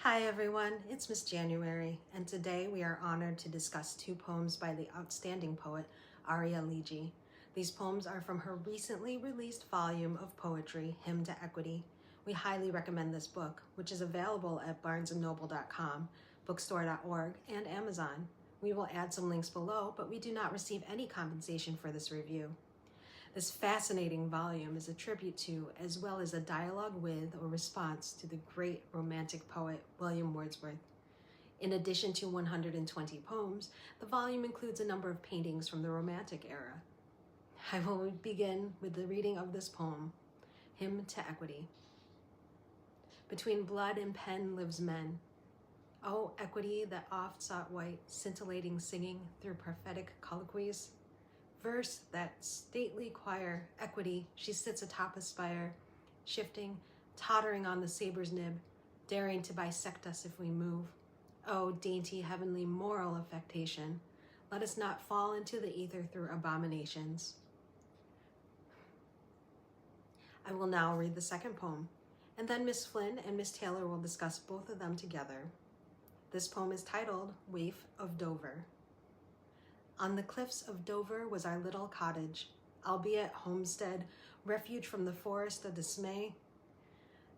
Hi everyone, it's Miss January, and today we are honored to discuss two poems by the outstanding poet Arya Ligi. These poems are from her recently released volume of poetry, Hymn to Equity. We highly recommend this book, which is available at barnesandnoble.com, bookstore.org, and Amazon. We will add some links below, but we do not receive any compensation for this review. This fascinating volume is a tribute to, as well as a dialogue with or response to the great Romantic poet William Wordsworth. In addition to 120 poems, the volume includes a number of paintings from the Romantic era. I will begin with the reading of this poem, Hymn to Equity. Between blood and pen lives men. O equity that oft sought white, scintillating singing through prophetic colloquies. Verse that stately choir, equity, she sits atop a spire, shifting, tottering on the saber's nib, daring to bisect us if we move. Oh, dainty, heavenly, moral affectation, let us not fall into the ether through abominations. I will now read the second poem, and then Miss Flynn and Miss Taylor will discuss both of them together. This poem is titled Waif of Dover. On the cliffs of Dover was our little cottage, albeit homestead, refuge from the forest of dismay.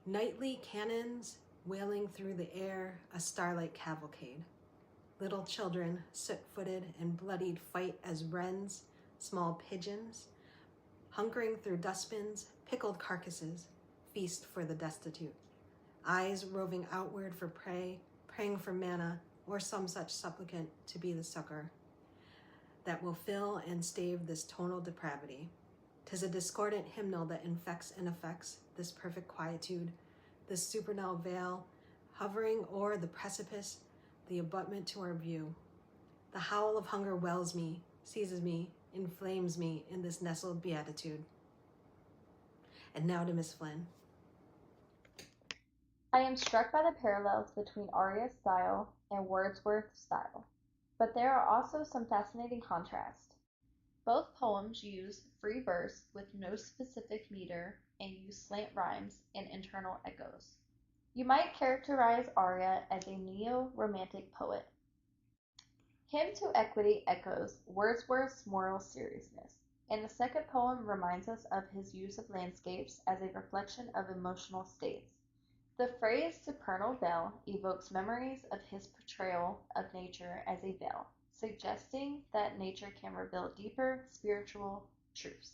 Nightly cannons wailing through the air, a starlight cavalcade. Little children, soot-footed and bloodied, fight as wrens, small pigeons, hunkering through dustbins, pickled carcasses, feast for the destitute. Eyes roving outward for prey, praying for manna, or some such supplicant to be the succor that will fill and stave this tonal depravity. 'Tis a discordant hymnal that infects and affects this perfect quietude, this supernal veil, hovering o'er the precipice, the abutment to our view. The howl of hunger wells me, seizes me, inflames me in this nestled beatitude. And now to Miss Flynn. I am struck by the parallels between Arya's style and Wordsworth's style, but there are also some fascinating contrasts. Both poems use free verse with no specific meter and use slant rhymes and internal echoes. You might characterize Arya as a neo-romantic poet. Hymn to Equity echoes Wordsworth's moral seriousness, and the second poem reminds us of his use of landscapes as a reflection of emotional states. The phrase supernal veil evokes memories of his portrayal of nature as a veil, suggesting that nature can reveal deeper spiritual truths.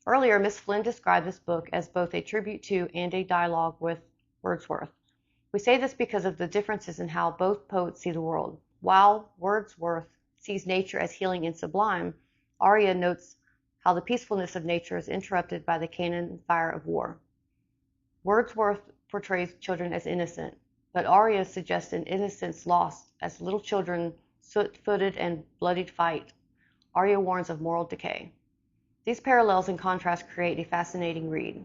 Earlier, Miss Flynn described this book as both a tribute to and a dialogue with Wordsworth. We say this because of the differences in how both poets see the world. While Wordsworth sees nature as healing and sublime, Arya notes how the peacefulness of nature is interrupted by the cannon fire of war. Wordsworth portrays children as innocent, but Arya suggests an innocence lost as little children soot-footed and bloodied fight. Arya warns of moral decay. These parallels and contrasts create a fascinating read.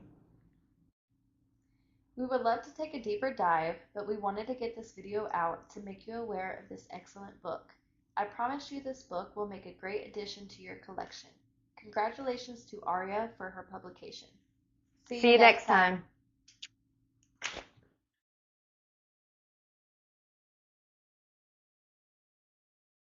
We would love to take a deeper dive, but we wanted to get this video out to make you aware of this excellent book. I promise you this book will make a great addition to your collection. Congratulations to Arya for her publication. See you next time.